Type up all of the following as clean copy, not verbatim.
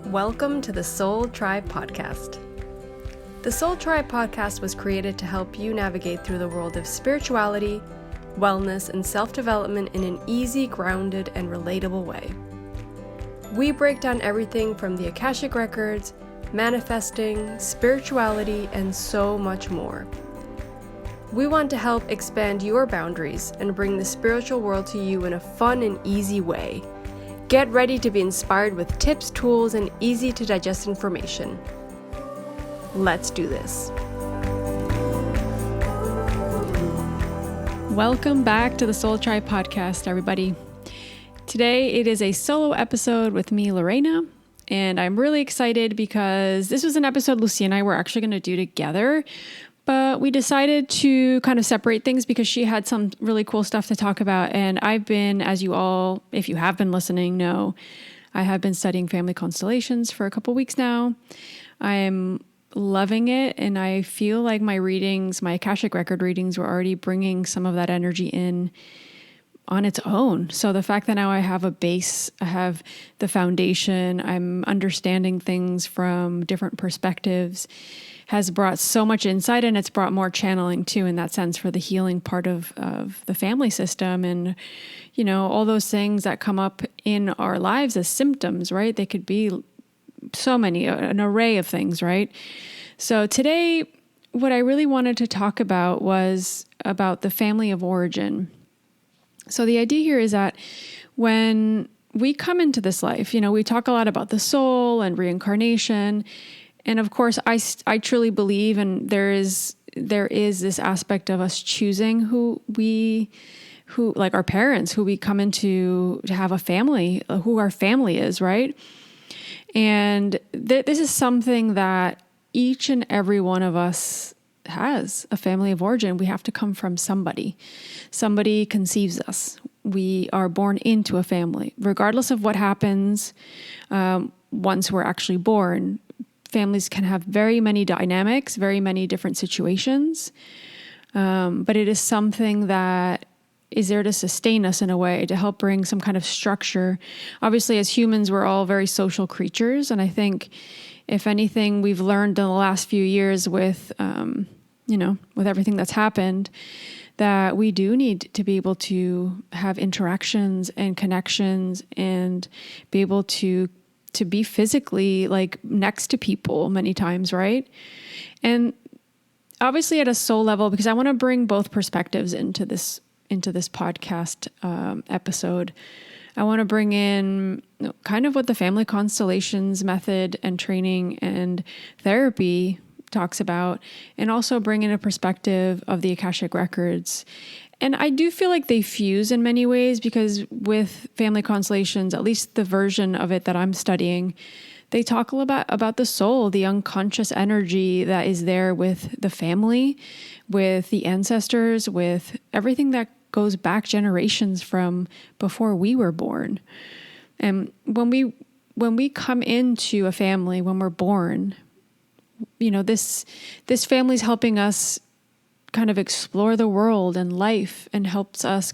Welcome to the Soul Tribe Podcast. The Soul Tribe Podcast was created to help you navigate through the world of spirituality, wellness, and self-development in an easy, grounded, and relatable way. We break down everything from the Akashic Records, manifesting, spirituality, and so much more. We want to help expand your boundaries and bring the spiritual world to you in a fun and easy way. Get ready to be inspired with tips, tools, and easy to digest information. Let's do this. Welcome back to the Soul Tribe Podcast, everybody. Today it is a solo episode with me, Lorena, and I'm really excited because this was an episode Lucy and I were actually going to do together, but we decided to kind of separate things because she had some really cool stuff to talk about. And I've been, as you all, if you have been listening, know, I have been studying Family Constellations for a couple weeks now. I'm loving it. And I feel like my readings, my Akashic Record readings were already bringing some of that energy in on its own. So the fact that now I have a base, I have the foundation, I'm understanding things from different perspectives has brought so much insight, and it's brought more channeling too in that sense for the healing part of the family system and, you know, all those things that come up in our lives as symptoms, right? They could be so many, an array of things, right? So today, what I really wanted to talk about was about the family of origin. So the idea here is that when we come into this life, you know, we talk a lot about the soul and reincarnation. And of course, I truly believe, and there is this aspect of us choosing who like our parents, who we come into to have a family, who our family is, right? And this is something that each and every one of us has, a family of origin. We have to come from somebody. Somebody conceives us. We are born into a family, regardless of what happens once we're actually born. Families can have very many dynamics, very many different situations, but it is something that is there to sustain us in a way, to help bring some kind of structure. Obviously, as humans, we're all very social creatures, and I think, if anything, we've learned in the last few years with, with everything that's happened, that we do need to be able to have interactions and connections and be able to be physically like next to people many times, right? And obviously at a soul level, because I want to bring both perspectives into this podcast episode. I want to bring in kind of what the Family Constellations method and training and therapy talks about, and also bring in a perspective of the Akashic Records. And I do feel like they fuse in many ways, because with Family Constellations, at least the version of it that I'm studying, they talk a lot about the soul, the unconscious energy that is there with the family, with the ancestors, with everything that goes back generations from before we were born. And when we come into a family, when we're born, you know, this family's helping us kind of explore the world and life, and helps us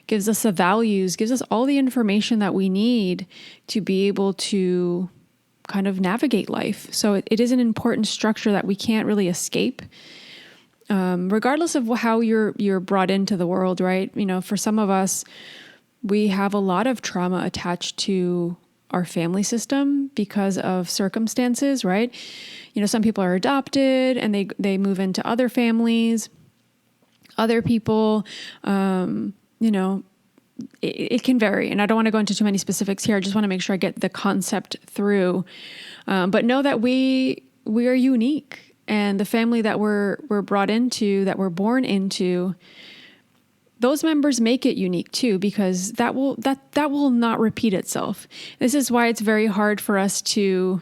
gives us the values, gives us all the information that we need to be able to kind of navigate life. So it is an important structure that we can't really escape, regardless of how you're brought into the world, right? You know, for some of us, we have a lot of trauma attached to our family system because of circumstances, right? You know, some people are adopted and they move into other families, other people, it can vary. And I don't want to go into too many specifics here. I just want to make sure I get the concept through. But know that we are unique, and the family that we're brought into, that we're born into, those members make it unique too, because that will not repeat itself. This is why it's very hard for us to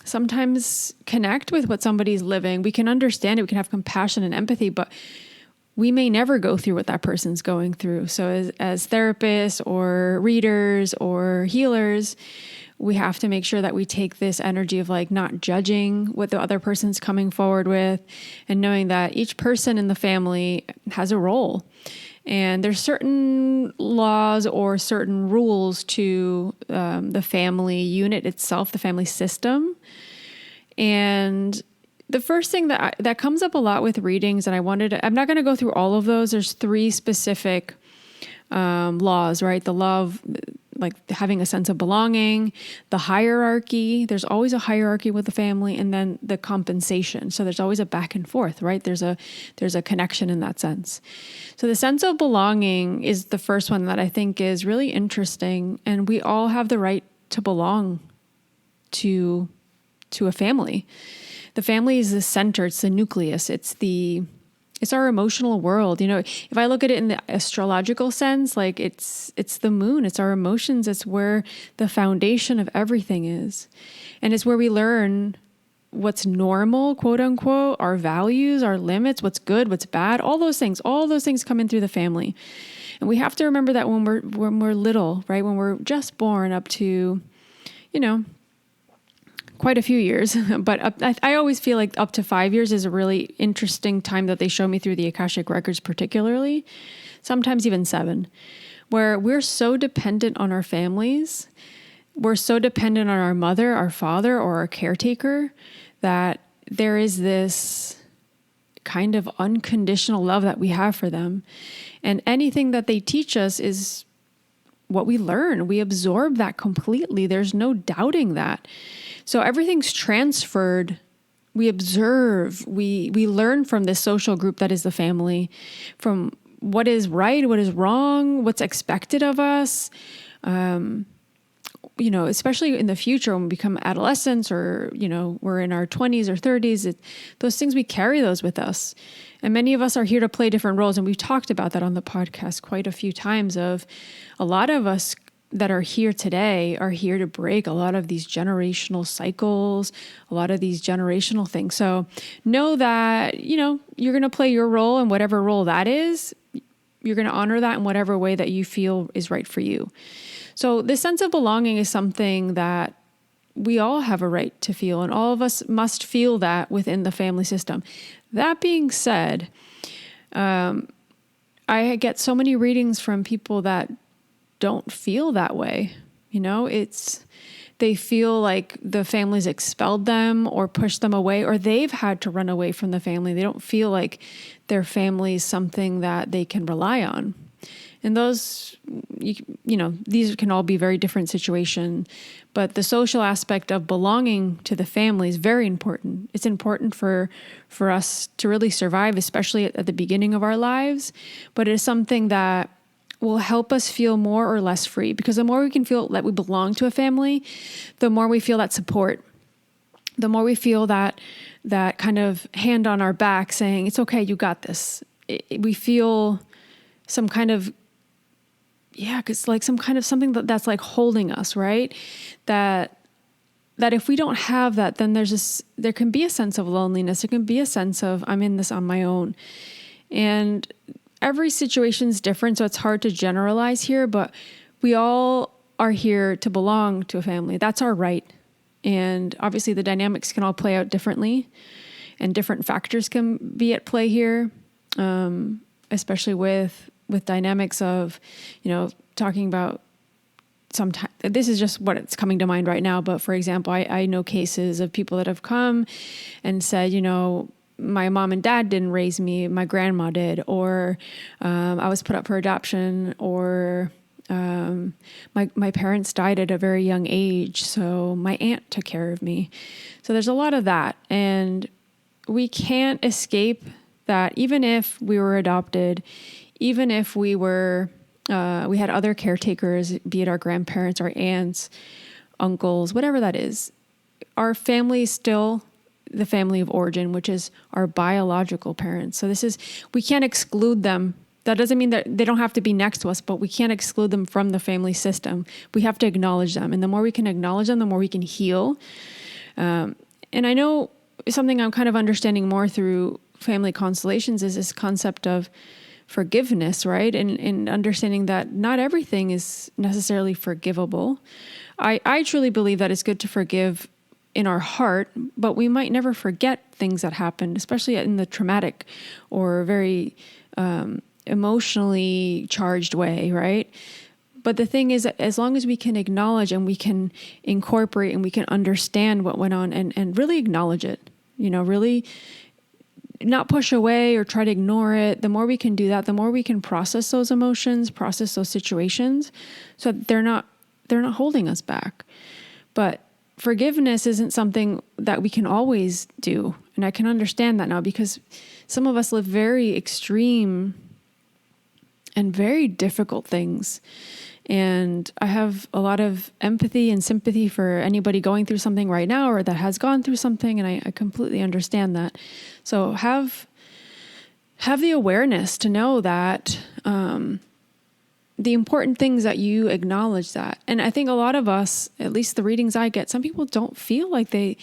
sometimes connect with what somebody's living. We can understand it, we can have compassion and empathy, but we may never go through what that person's going through. So as therapists or readers or healers, we have to make sure that we take this energy of like not judging what the other person's coming forward with, and knowing that each person in the family has a role. And there's certain laws or certain rules to the family unit itself, the family system. And the first thing that comes up a lot with readings, and I'm not going to go through all of those. There's 3 specific laws, right? The law of like having a sense of belonging, the hierarchy. There's always a hierarchy with the family, and then the compensation. So there's always a back and forth, right? There's a connection in that sense. So the sense of belonging is the first one that I think is really interesting, and we all have the right to belong to a family. The family is the center, it's the nucleus, it's our emotional world. If I look at it in the astrological sense, like it's the moon, it's our emotions, it's where the foundation of everything is. And it's where we learn what's normal, quote unquote, our values, our limits, what's good, what's bad, all those things come in through the family. And we have to remember that when we're little, right? When we're just born up to, quite a few years, but I always feel like up to 5 years is a really interesting time that they show me through the Akashic Records particularly, sometimes even 7, where we're so dependent on our families, we're so dependent on our mother, our father, or our caretaker, that there is this kind of unconditional love that we have for them. And anything that they teach us is what we learn. We absorb that completely. There's no doubting that. So everything's transferred. We observe, we learn from this social group that is the family, from what is right, what is wrong, what's expected of us. Especially in the future when we become adolescents or, we're in our 20s or 30s, those things, we carry those with us. And many of us are here to play different roles. And we've talked about that on the podcast quite a few times, of a lot of us that are here today are here to break a lot of these generational cycles, a lot of these generational things. So know that, you're going to play your role, and whatever role that is, you're going to honor that in whatever way that you feel is right for you. So this sense of belonging is something that we all have a right to feel, and all of us must feel that within the family system. That being said, I get so many readings from people that don't feel that way. They feel like the family's expelled them or pushed them away, or they've had to run away from the family. They don't feel like their family is something that they can rely on. And those, these can all be very different situations, but the social aspect of belonging to the family is very important. It's important for us to really survive, especially at the beginning of our lives, but it is something that will help us feel more or less free, because the more we can feel that we belong to a family, the more we feel that support, the more we feel that kind of hand on our back saying, it's okay, you got this. We feel some kind of, it's like some kind of something that's like holding us, right? That if we don't have that, then there can be a sense of loneliness. There can be a sense of, I'm in this on my own. And every situation's different, so it's hard to generalize here, but we all are here to belong to a family. That's our right. And obviously the dynamics can all play out differently, and different factors can be at play here, especially with dynamics of, talking about sometimes, this is just what it's coming to mind right now. But for example, I know cases of people that have come and said, my mom and dad didn't raise me, my grandma did, or I was put up for adoption, or my parents died at a very young age, so my aunt took care of me. So there's a lot of that, and we can't escape that. Even if we were adopted, even if we had other caretakers, be it our grandparents, our aunts, uncles, whatever that is, our family is still the family of origin, which is our biological parents. So we can't exclude them. That doesn't mean that they don't have to be next to us, but we can't exclude them from the family system. We have to acknowledge them. And the more we can acknowledge them, the more we can heal. And I know something I'm kind of understanding more through Family Constellations is this concept of forgiveness, right? And understanding that not everything is necessarily forgivable. I truly believe that it's good to forgive in our heart, but we might never forget things that happened, especially in the traumatic or very emotionally charged way, right? But the thing is, as long as we can acknowledge and we can incorporate and we can understand what went on and really acknowledge it, really not push away or try to ignore it, the more we can do that, the more we can process those emotions, process those situations, so that they're not holding us back. But forgiveness isn't something that we can always do. And I can understand that now, because some of us live very extreme and very difficult things. And I have a lot of empathy and sympathy for anybody going through something right now or that has gone through something. And I completely understand that. So have the awareness to know that the important things, that you acknowledge that. And I think a lot of us, at least the readings I get, some people don't feel like they've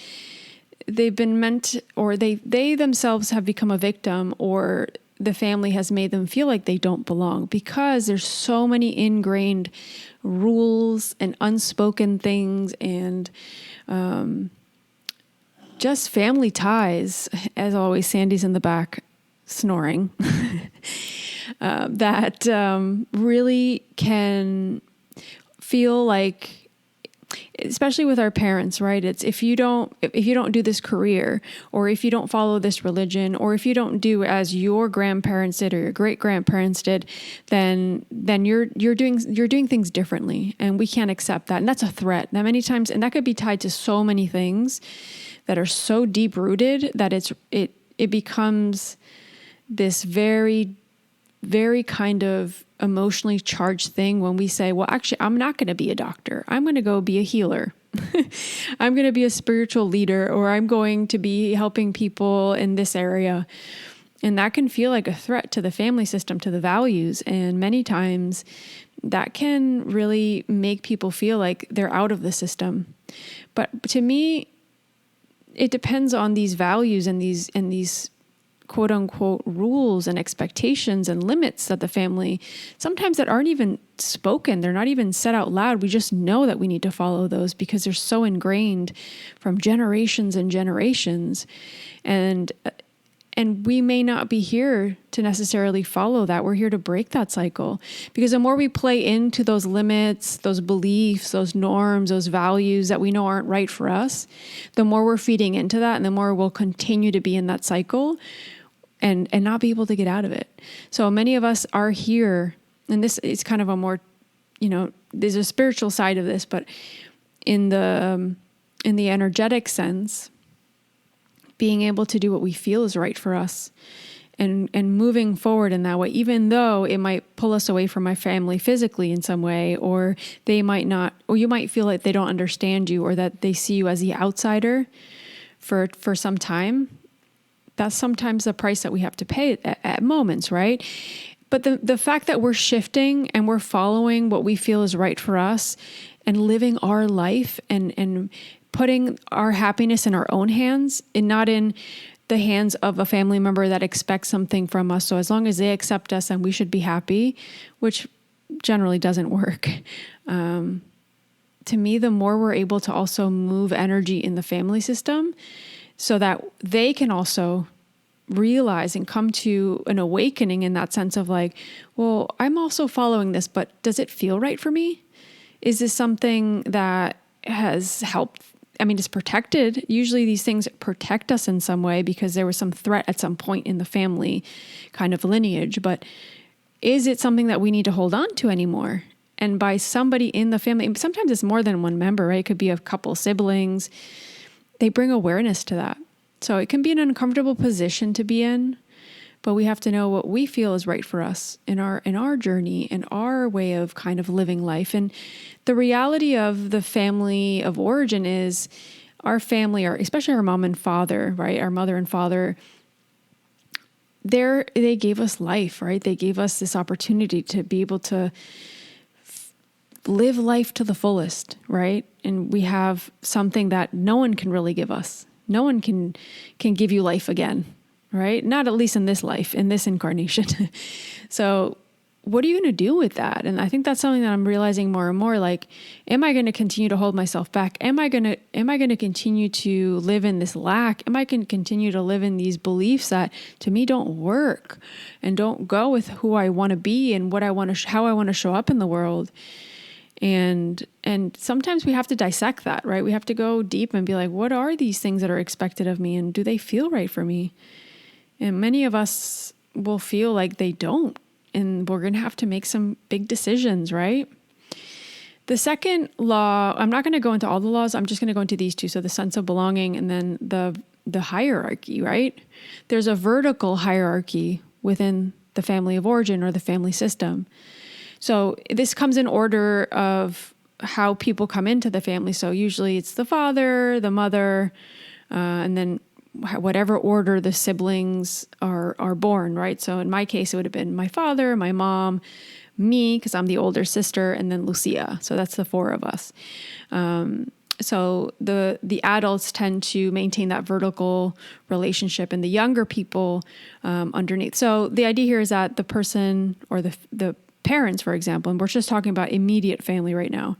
been meant, or they themselves have become a victim, or the family has made them feel like they don't belong, because there's so many ingrained rules and unspoken things and just family ties. As always, Sandy's in the back snoring. That really can feel like, especially with our parents, right? It's if you don't do this career, or if you don't follow this religion, or if you don't do as your grandparents did or your great grandparents did, then you're doing things differently, and we can't accept that. And that's a threat. Now, many times, and that could be tied to so many things that are so deep rooted that it becomes this very, very kind of emotionally charged thing when we say, well, actually, I'm not going to be a doctor. I'm going to go be a healer. I'm going to be a spiritual leader, or I'm going to be helping people in this area. And that can feel like a threat to the family system, to the values. And many times that can really make people feel like they're out of the system. But to me, it depends on these values and these quote unquote rules and expectations and limits that the family, sometimes that aren't even spoken. They're not even said out loud. We just know that we need to follow those because they're so ingrained from generations and generations. And we may not be here to necessarily follow that. We're here to break that cycle, because the more we play into those limits, those beliefs, those norms, those values that we know aren't right for us, the more we're feeding into that, and the more we'll continue to be in that cycle and not be able to get out of it. So many of us are here, and this is kind of a more, there's a spiritual side of this, but in the energetic sense, being able to do what we feel is right for us and moving forward in that way, even though it might pull us away from my family physically in some way, or they might not, or you might feel like they don't understand you, or that they see you as the outsider for some time. That's sometimes the price that we have to pay at moments, right? But the fact that we're shifting and we're following what we feel is right for us and living our life and putting our happiness in our own hands and not in the hands of a family member that expects something from us. So as long as they accept us, and we should be happy, which generally doesn't work. To me, the more we're able to also move energy in the family system so that they can also realize and come to an awakening in that sense of like, well, I'm also following this, but does it feel right for me? Is this something that has helped? I mean, it's protected. Usually these things protect us in some way because there was some threat at some point in the family kind of lineage. But is it something that we need to hold on to anymore? And by somebody in the family, sometimes it's more than one member, right? It could be a couple siblings. They bring awareness to that. So it can be an uncomfortable position to be in, but we have to know what we feel is right for us in our journey and our way of kind of living life. And the reality of the family of origin is our family, especially our mom and father, right? Our mother and father, they gave us life, right? They gave us this opportunity to be able to live life to the fullest, right? And we have something that no one can really give us. No one can give you life again, right? Not at least in this life, in this incarnation. So what are you going to do with that? And I think that's something that I'm realizing more and more. Like, am I going to continue to hold myself back? Am I going to continue to live in this lack? Am I going to continue to live in these beliefs that to me don't work and don't go with who I want to be and what I want to, how I want to show up in the world? And sometimes we have to dissect that, right? We have to go deep and be like, what are these things that are expected of me? And do they feel right for me? And many of us will feel like they don't. And we're going to have to make some big decisions, right? The second law, I'm not going to go into all the laws. I'm just going to go into these two. So the sense of belonging and then the hierarchy, right? There's a vertical hierarchy within the family of origin or the family system. So this comes in order of how people come into the family. So usually it's the father, the mother, and then whatever order the siblings are born, right? So in my case, it would have been my father, my mom, me, because I'm the older sister, and then Lucia. So that's the four of us. So the adults tend to maintain that vertical relationship, and the younger people underneath. So the idea here is that the person or the parents, for example, and we're just talking about immediate family right now,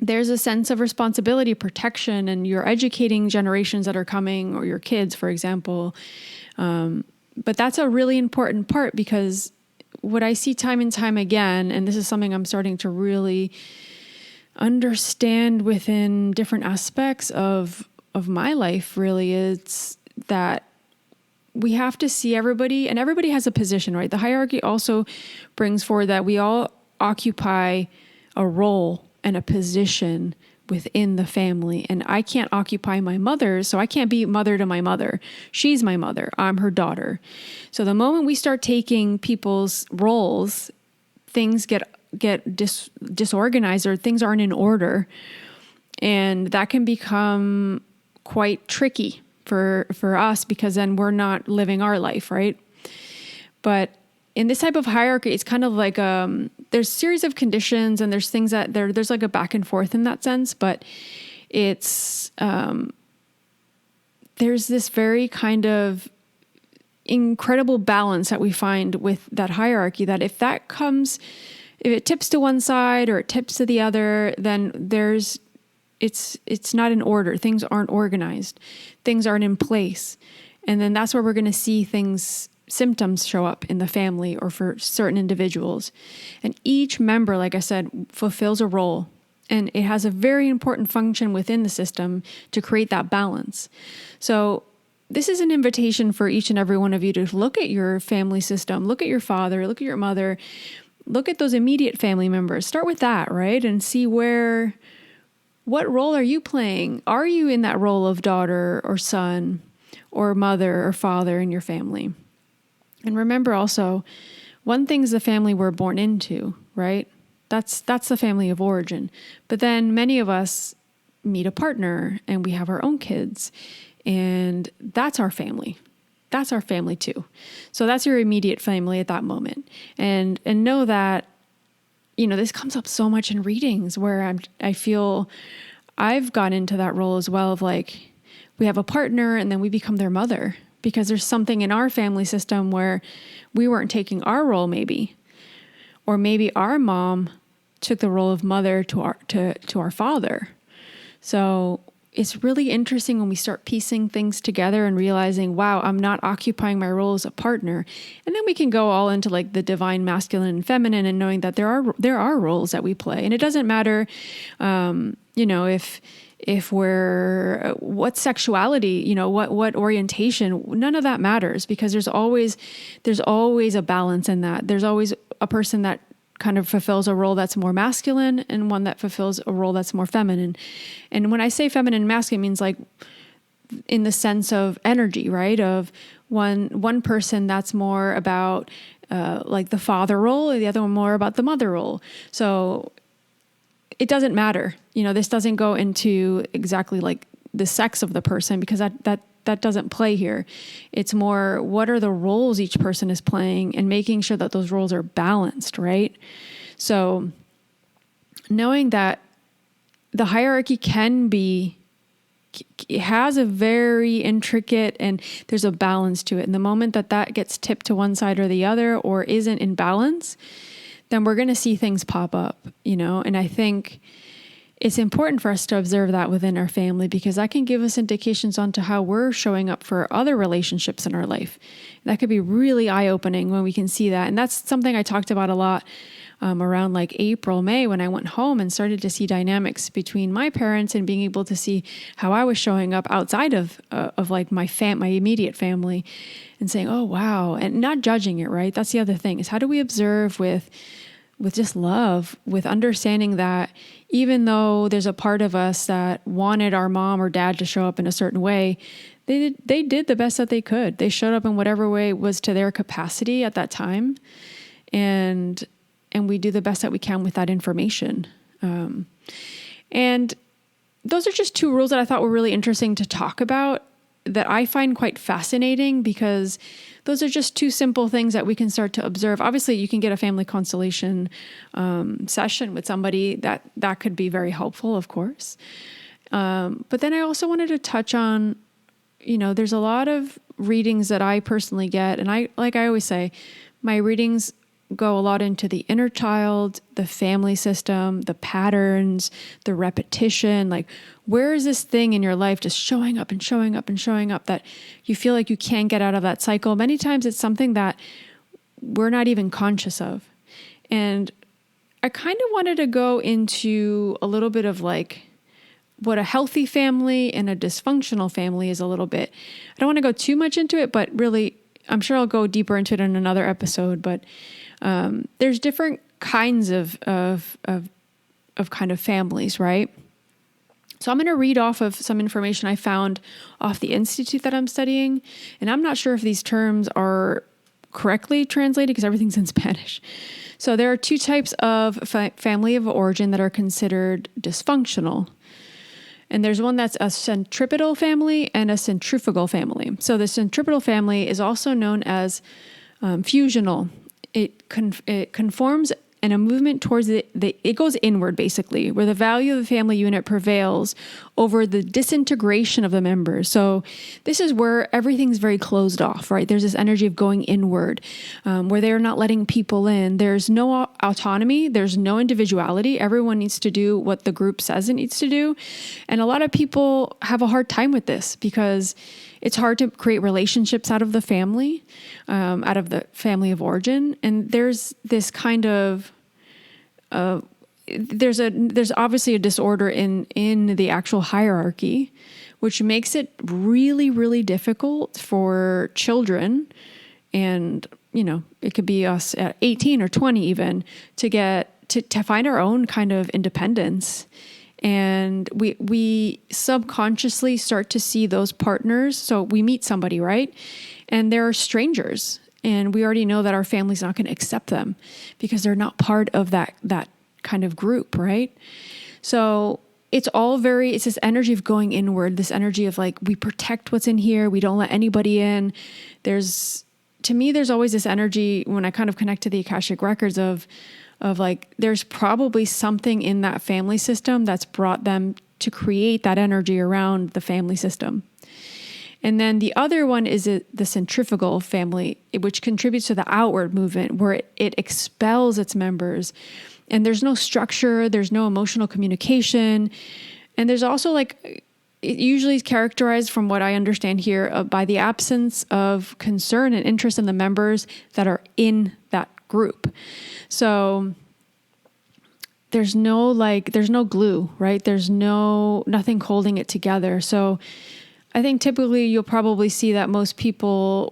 there's a sense of responsibility, protection, and you're educating generations that are coming, or your kids, for example. But that's a really important part, because what I see time and time again, and this is something I'm starting to really understand within different aspects of my life, really, is that we have to see everybody, and everybody has a position, right? The hierarchy also brings forward that we all occupy a role and a position within the family. And I can't occupy my mother's, so I can't be mother to my mother. She's my mother. I'm her daughter. So the moment we start taking people's roles, things get disorganized, or things aren't in order. And that can become quite tricky for us, because then we're not living our life, right? But in this type of hierarchy, it's kind of like there's a series of conditions, and there's things that there's like a back and forth in that sense, but it's there's this very kind of incredible balance that we find with that hierarchy, that if it tips to one side or it tips to the other, then it's not in order. Things aren't organized. Things aren't in place. And then that's where we're going to see symptoms show up in the family or for certain individuals. And each member, like I said, fulfills a role. And it has a very important function within the system to create that balance. So this is an invitation for each and every one of you to look at your family system, look at your father, look at your mother, look at those immediate family members. Start with that, right? And see what role are you playing? Are you in that role of daughter or son or mother or father in your family? And remember also, one thing's the family we're born into, right? That's the family of origin. But then many of us meet a partner and we have our own kids, and that's our family. That's our family too. So that's your immediate family at that moment. And know that, this comes up so much in readings where I feel I've got into that role as well, of like, we have a partner and then we become their mother, because there's something in our family system where we weren't taking our role, maybe, or maybe our mom took the role of mother to our father. So it's really interesting when we start piecing things together and realizing, wow, I'm not occupying my role as a partner. And then we can go all into like the divine masculine and feminine, and knowing that there are roles that we play. And it doesn't matter, if we're, what sexuality, what orientation, none of that matters, because there's always a balance in that. There's always a person that kind of fulfills a role that's more masculine and one that fulfills a role that's more feminine. And when I say feminine and masculine, it means like in the sense of energy, right? Of one person that's more about like the father role, and the other one more about the mother role. So it doesn't matter. This doesn't go into exactly like the sex of the person, because that doesn't play here. It's more, what are the roles each person is playing, and making sure that those roles are balanced, right? So knowing that the hierarchy can be it has a very intricate, and there's a balance to it. And the moment that gets tipped to one side or the other, or isn't in balance, then we're going to see things pop up, and I think it's important for us to observe that within our family, because that can give us indications onto how we're showing up for other relationships in our life. That could be really eye-opening when we can see that. And that's something I talked about a lot around like April, May, when I went home and started to see dynamics between my parents and being able to see how I was showing up outside of like my immediate family, and saying, oh, wow, and not judging it, right? That's the other thing, is how do we observe with just love, with understanding that even though there's a part of us that wanted our mom or dad to show up in a certain way, they did the best that they could. They showed up in whatever way was to their capacity at that time. And we do the best that we can with that information. And those are just two rules that I thought were really interesting to talk about, that I find quite fascinating, because those are just two simple things that we can start to observe. Obviously, you can get a family constellation session with somebody that could be very helpful, of course. But then I also wanted to touch on, there's a lot of readings that I personally get. And I always say, my readings go a lot into the inner child, the family system, the patterns, the repetition. Like, where is this thing in your life just showing up and showing up and showing up that you feel like you can't get out of that cycle? Many times it's something that we're not even conscious of. And I kind of wanted to go into a little bit of like what a healthy family and a dysfunctional family is a little bit. I don't want to go too much into it, but really, I'm sure I'll go deeper into it in another episode. But there's different kinds of kind of families, right? So I'm going to read off of some information I found off the institute that I'm studying. And I'm not sure if these terms are correctly translated because everything's in Spanish. So there are two types of family of origin that are considered dysfunctional. And there's one that's a centripetal family and a centrifugal family. So the centripetal family is also known as fusional. It conforms and a movement towards it goes inward, basically, where the value of the family unit prevails over the disintegration of the members. So this is where everything's very closed off, right? There's this energy of going inward, where they're not letting people in. There's no autonomy. There's no individuality. Everyone needs to do what the group says it needs to do. And a lot of people have a hard time with this because it's hard to create relationships out of the family of origin. And there's this kind of, there's obviously a disorder in the actual hierarchy, which makes it really, really difficult for children. And, it could be us at 18 or 20 even to find our own kind of independence. And we subconsciously start to see those partners. So we meet somebody, right? And they're strangers. And we already know that our family's not going to accept them because they're not part of that kind of group, right? So it's this energy of going inward, this energy of like, we protect what's in here. We don't let anybody in. To me, there's always this energy when I kind of connect to the Akashic Records of like, there's probably something in that family system that's brought them to create that energy around the family system. And then the other one is the centrifugal family, which contributes to the outward movement where it expels its members. And there's no structure, there's no emotional communication. And there's also like, it usually is characterized from what I understand here by the absence of concern and interest in the members that are in that group. So there's no glue, right? There's nothing holding it together. So I think typically you'll probably see that most people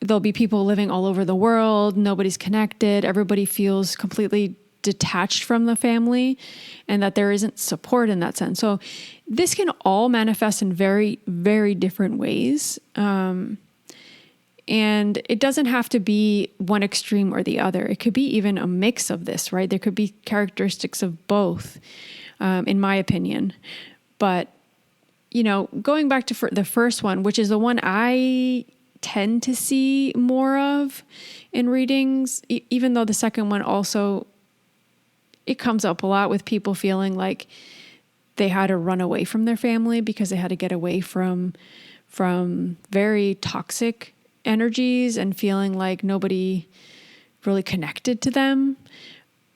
there'll be people living all over the world. Nobody's connected. Everybody feels completely detached from the family and that there isn't support in that sense. So this can all manifest in very, very different ways. And it doesn't have to be one extreme or the other. It could be even a mix of this, right? There could be characteristics of both, in my opinion. But, going back to the first one, which is the one I tend to see more of in readings, even though the second one also, it comes up a lot with people feeling like they had to run away from their family because they had to get away from very toxic energies and feeling like nobody really connected to them.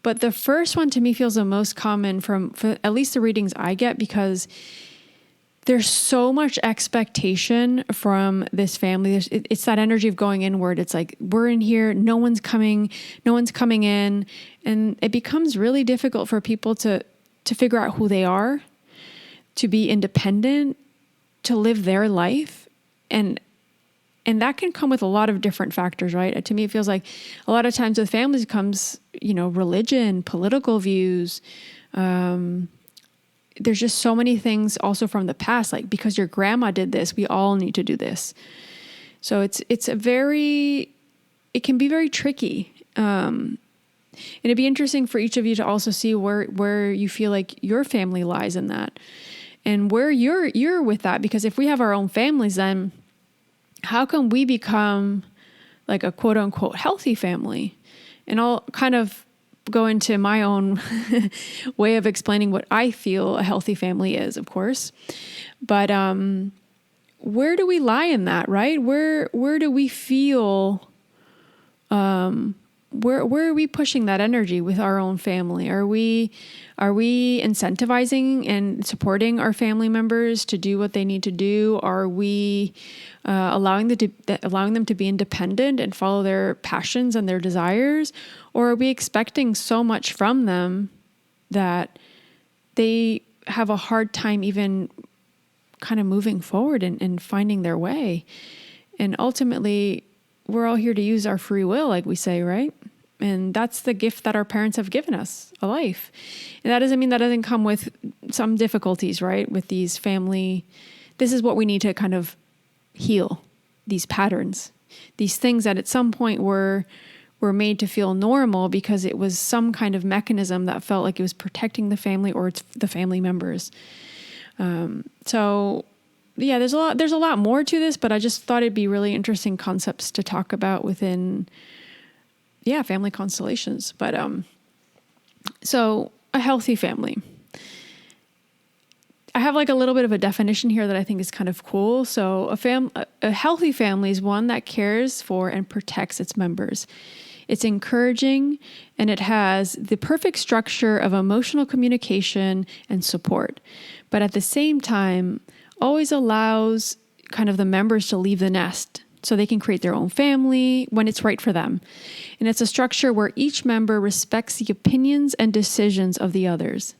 But the first one to me feels the most common for at least the readings I get, because there's so much expectation from this family. It's that energy of going inward. It's like, we're in here, no one's coming in. And it becomes really difficult for people to figure out who they are, to be independent, to live their life. And that can come with a lot of different factors, right? To me, it feels like a lot of times with families comes, religion, political views. There's just so many things also from the past, like, because your grandma did this, we all need to do this. So it can be very tricky. And it'd be interesting for each of you to also see where you feel like your family lies in that, and where you're with that. Because if we have our own families, then how can we become like a quote unquote healthy family? And I'll kind of go into my own way of explaining what I feel a healthy family is, of course. But where do we lie in that, right? Where do we feel, where are we pushing that energy with our own family? Are we incentivizing and supporting our family members to do what they need to do? Are we allowing them to be independent and follow their passions and their desires? Or are we expecting so much from them that they have a hard time even kind of moving forward and finding their way? And ultimately, we're all here to use our free will, like we say, right? And that's the gift that our parents have given us, a life. And that doesn't mean that doesn't come with some difficulties, right? With these family, this is what we need to kind of heal, these patterns, these things that at some point were made to feel normal because it was some kind of mechanism that felt like it was protecting the family or it's the family members. So yeah, there's a lot more to this, but I just thought it'd be really interesting concepts to talk about within, family constellations. But, so a healthy family, I have like a little bit of a definition here that I think is kind of cool. So a healthy family is one that cares for and protects its members. It's encouraging, and it has the perfect structure of emotional communication and support, but at the same time, always allows kind of the members to leave the nest so they can create their own family when it's right for them. And it's a structure where each member respects the opinions and decisions of the others,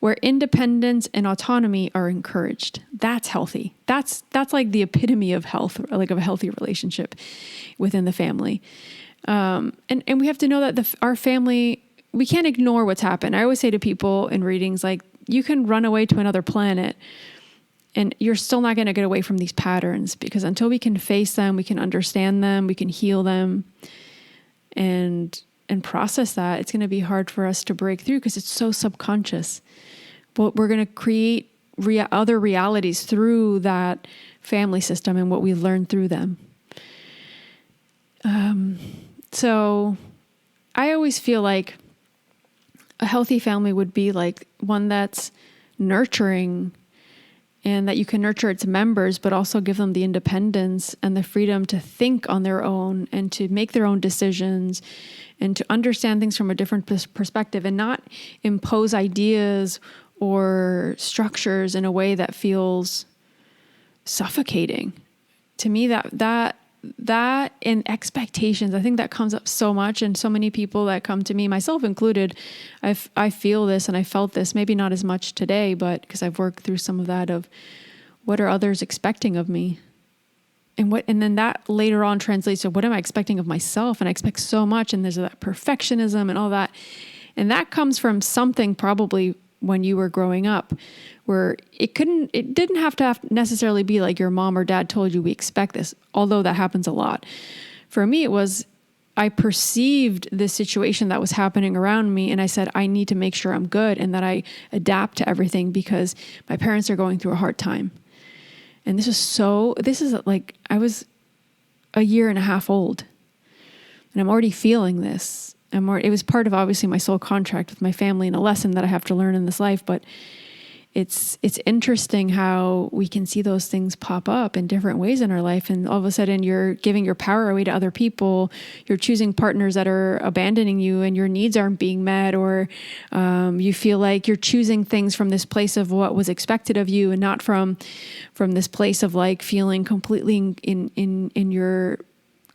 where independence and autonomy are encouraged. That's healthy. That's like the epitome of health, like of a healthy relationship within the family. And we have to know that our family, we can't ignore what's happened. I always say to people in readings, like, you can run away to another planet and you're still not going to get away from these patterns, because until we can face them, we can understand them, we can heal them and process that, it's going to be hard for us to break through because it's so subconscious. But we're going to create other realities through that family system and what we learn through them. So I always feel like a healthy family would be like one that's nurturing, and that you can nurture its members, but also give them the independence and the freedom to think on their own and to make their own decisions and to understand things from a different perspective, and not impose ideas or structures in a way that feels suffocating. To me, that and expectations, I think that comes up so much, and so many people that come to me, myself included, I feel this and I felt this, maybe not as much today, but because I've worked through some of that of what are others expecting of me, and then that later on translates to what am I expecting of myself, and I expect so much, and there's that perfectionism and all that, and that comes from something probably when you were growing up, where it didn't have to necessarily be like your mom or dad told you we expect this, although that happens a lot. For me, it was, I perceived this situation that was happening around me, and I said, I need to make sure I'm good and that I adapt to everything because my parents are going through a hard time. And this is like, I was a year and a half old, and I'm already feeling this. It was part of obviously my soul contract with my family and a lesson that I have to learn in this life, but it's interesting how we can see those things pop up in different ways in our life. And all of a sudden you're giving your power away to other people. You're choosing partners that are abandoning you and your needs aren't being met, or you feel like you're choosing things from this place of what was expected of you and not from this place of like feeling completely in your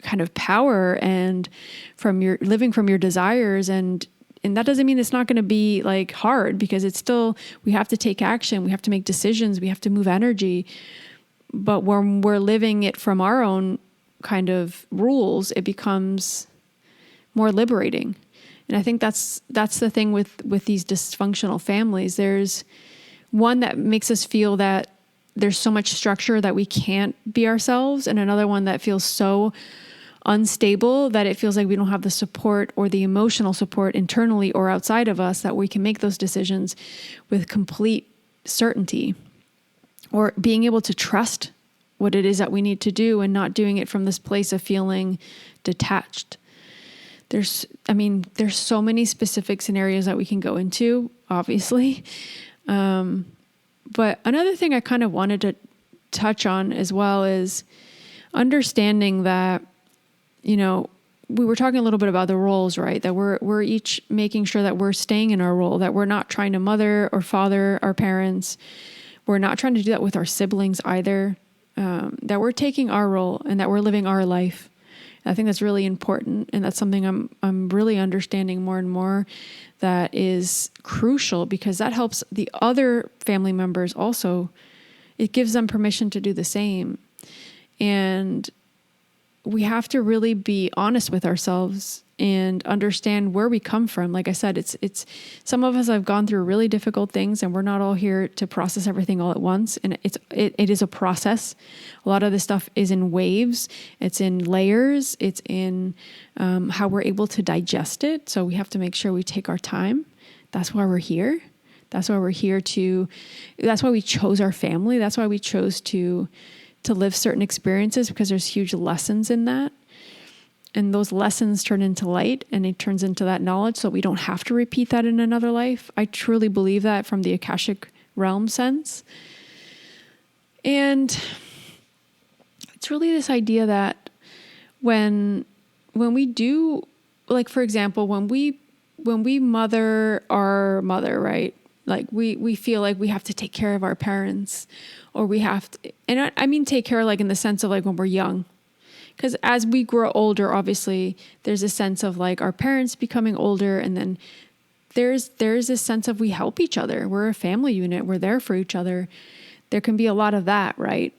kind of power and from your living from your desires. And that doesn't mean it's not going to be like hard, because it's still, we have to take action. We have to make decisions. We have to move energy. But when we're living it from our own kind of rules, it becomes more liberating. And I think that's the thing with these dysfunctional families. There's one that makes us feel that there's so much structure that we can't be ourselves, and another one that feels so unstable that it feels like we don't have the support or the emotional support internally or outside of us that we can make those decisions with complete certainty, or being able to trust what it is that we need to do and not doing it from this place of feeling detached. There's so many specific scenarios that we can go into, obviously. But another thing I kind of wanted to touch on as well is understanding that, we were talking a little bit about the roles, right? That we're each making sure that we're staying in our role, that we're not trying to mother or father our parents. We're not trying to do that with our siblings either. That we're taking our role and that we're living our life. I think that's really important. And that's something I'm really understanding more and more, that is crucial, because that helps the other family members also. It gives them permission to do the same. And we have to really be honest with ourselves and understand where we come from. Like I said, it's some of us have gone through really difficult things, and we're not all here to process everything all at once. And it is a process. A lot of this stuff is in waves. It's in layers. It's in how we're able to digest it. So we have to make sure we take our time. That's why we're here. That's why we chose our family. That's why we chose to live certain experiences, because there's huge lessons in that. And those lessons turn into light, and it turns into that knowledge, so we don't have to repeat that in another life. I truly believe that from the Akashic realm sense. And it's really this idea that when we do, like, for example, when we mother our mother, right? Like we feel like we have to take care of our parents, or we have to, and I mean take care like in the sense of like when we're young. Because as we grow older, obviously, there's a sense of like our parents becoming older, and then there's this sense of we help each other. We're a family unit. We're there for each other. There can be a lot of that, right?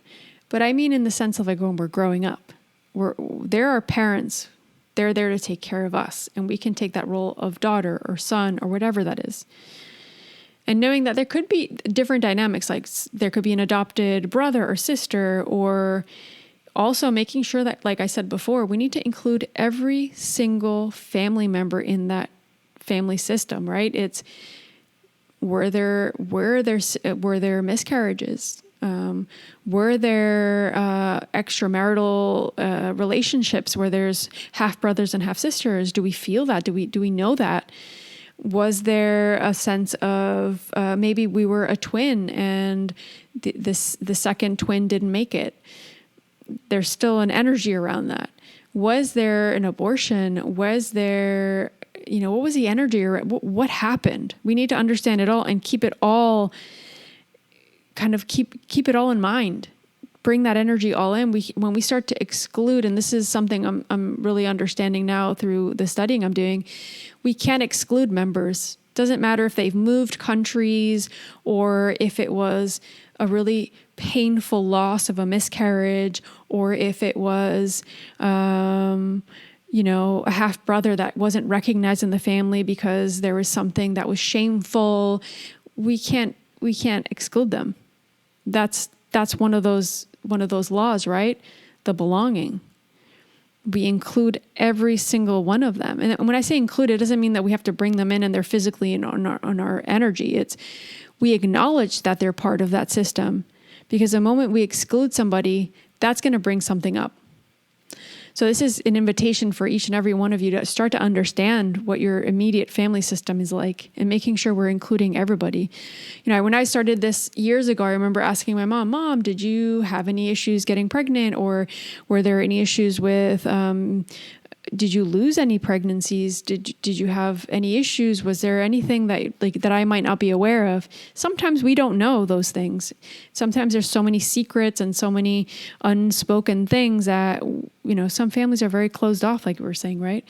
But I mean in the sense of like when we're growing up, they're our parents. They're there to take care of us, and we can take that role of daughter or son or whatever that is. And knowing that there could be different dynamics, like there could be an adopted brother or sister, or also making sure that, like I said before, we need to include every single family member in that family system, right? It's were there miscarriages? Were there extramarital relationships where there's half brothers and half sisters? Do we feel that? Do we know that? Was there a sense of maybe we were a twin and the second twin didn't make it? There's still an energy around that. Was there an abortion? Was there, what was the energy around? What happened? We need to understand it all and keep it all, kind of keep it all in mind. Bring that energy all in. When we start to exclude, and this is something I'm really understanding now through the studying I'm doing, we can't exclude members. Doesn't matter if they've moved countries or if it was a really painful loss of a miscarriage, or if it was, a half brother that wasn't recognized in the family because there was something that was shameful. We can't exclude them. That's one of those laws, right? The belonging. We include every single one of them. And when I say include, it doesn't mean that we have to bring them in and they're physically on our energy. It's we acknowledge that they're part of that system, because the moment we exclude somebody, that's going to bring something up. So this is an invitation for each and every one of you to start to understand what your immediate family system is like, and making sure we're including everybody. When I started this years ago, I remember asking my Mom, did you have any issues getting pregnant, or were there any issues with, did you lose any pregnancies? Did you have any issues? Was there anything that I might not be aware of? Sometimes we don't know those things. Sometimes there's so many secrets and so many unspoken things that, some families are very closed off, like we were saying, right?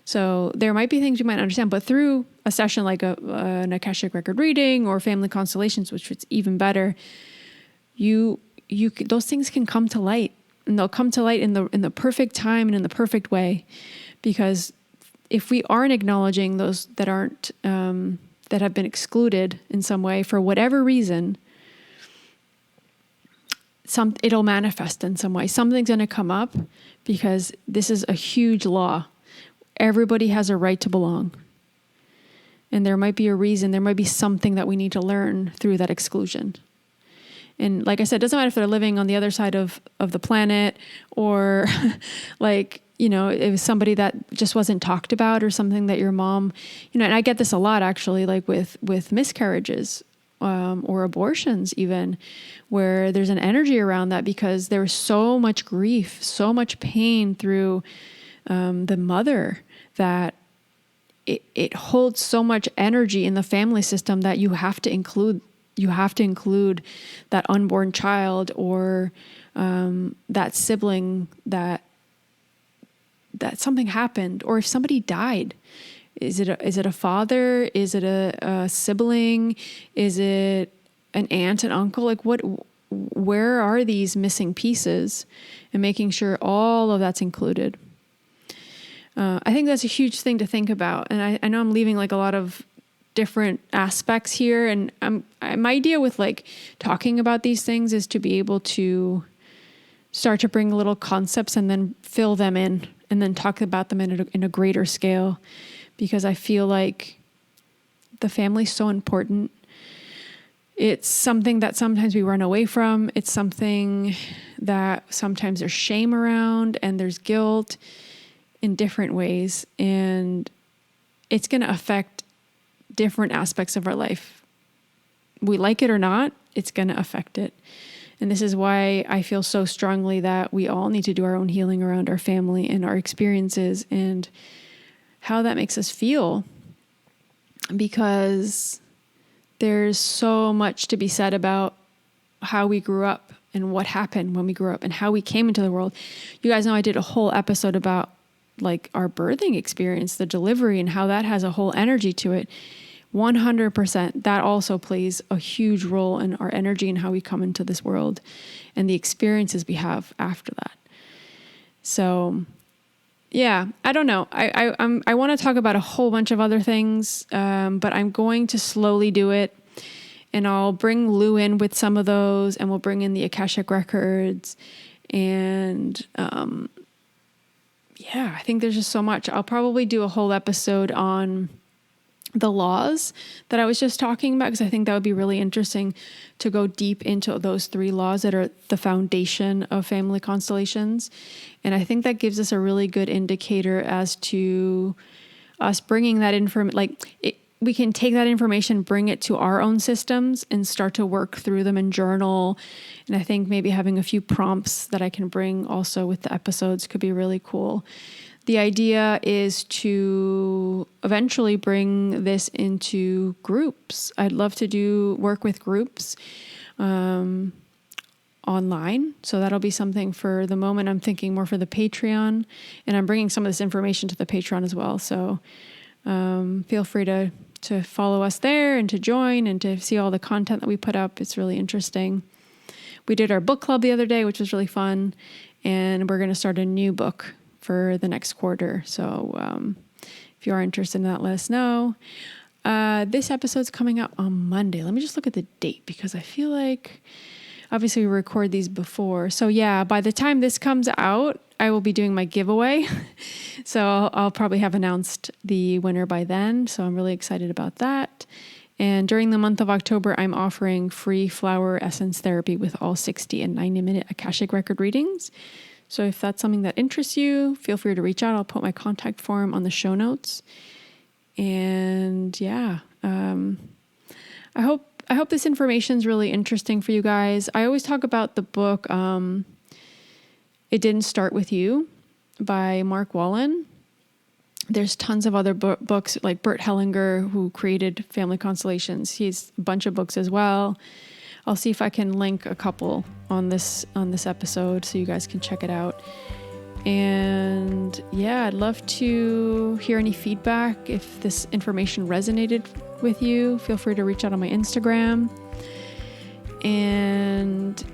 So there might be things you might not understand, but through a session like an Akashic Record reading or Family Constellations, which is even better, those things can come to light. And they'll come to light in the perfect time and in the perfect way, because if we aren't acknowledging those that aren't that have been excluded in some way for whatever reason, it'll manifest in some way. Something's going to come up, because this is a huge law. Everybody has a right to belong, and there might be a reason. There might be something that we need to learn through that exclusion. And like I said, it doesn't matter if they're living on the other side of the planet, or it was somebody that just wasn't talked about, or something that your mom, and I get this a lot actually, like with miscarriages, or abortions even, where there's an energy around that, because there was so much grief, so much pain through the mother, that it holds so much energy in the family system that you have to include that unborn child, or that sibling that something happened, or if somebody died. Is it a father? Is it a sibling? Is it an aunt and uncle? Like where are these missing pieces? And making sure all of that's included. I think that's a huge thing to think about. And I know I'm leaving like a lot of different aspects here. And my idea with like talking about these things is to be able to start to bring little concepts and then fill them in, and then talk about them in a greater scale, because I feel like the family's so important. It's something that sometimes we run away from. It's something that sometimes there's shame around, and there's guilt in different ways. And it's going to affect different aspects of our life. We like it or not, it's going to affect it. And this is why I feel so strongly that we all need to do our own healing around our family and our experiences and how that makes us feel, because there's so much to be said about how we grew up and what happened when we grew up and how we came into the world. You guys know I did a whole episode about like our birthing experience, the delivery, and how that has a whole energy to it. 100%. That also plays a huge role in our energy and how we come into this world and the experiences we have after that. So yeah, I don't know. I want to talk about a whole bunch of other things, but I'm going to slowly do it, and I'll bring Lou in with some of those, and we'll bring in the Akashic Records, and yeah, I think there's just so much. I'll probably do a whole episode on the laws that I was just talking about, because I think that would be really interesting to go deep into those 3 laws that are the foundation of family constellations. And I think that gives us a really good indicator as to us bringing that information. We can take that information, bring it to our own systems, and start to work through them and journal. And I think maybe having a few prompts that I can bring also with the episodes could be really cool. The idea is to eventually bring this into groups. I'd love to work with groups online. So that'll be something for the moment. I'm thinking more for the Patreon, and I'm bringing some of this information to the Patreon as well. So feel free to follow us there and to join and to see all the content that we put up. It's really interesting. We did our book club the other day, which was really fun. And we're going to start a new book for the next quarter. So if you are interested in that, let us know. This episode's coming out on Monday. Let me just look at the date, because I feel like obviously we record these before. So yeah, by the time this comes out, I will be doing my giveaway. So I'll probably have announced the winner by then. So I'm really excited about that. And during the month of October, I'm offering free flower essence therapy with all 60 and 90-minute Akashic Record readings. So if that's something that interests you, feel free to reach out. I'll put my contact form on the show notes. And yeah, I hope this information is really interesting for you guys. I always talk about the book, It Didn't Start With You by Mark Wallen. There's tons of other books like Bert Hellinger, who created Family Constellations. He's a bunch of books as well. I'll see if I can link a couple on this episode so you guys can check it out. And yeah, I'd love to hear any feedback. If this information resonated with you, feel free to reach out on my Instagram. And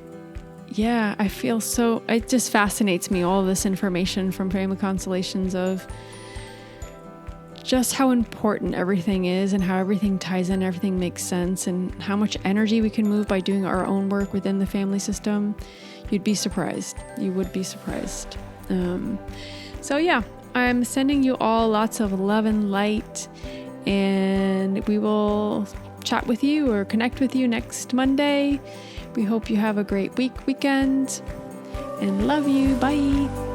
yeah, it just fascinates me, all this information from Family Constellations of just how important everything is and how everything ties in, everything makes sense, and how much energy we can move by doing our own work within the family system. You'd be surprised. You would be surprised. So yeah, I'm sending you all lots of love and light, and we will chat with you or connect with you next Monday. We hope you have a great weekend, and love you. Bye.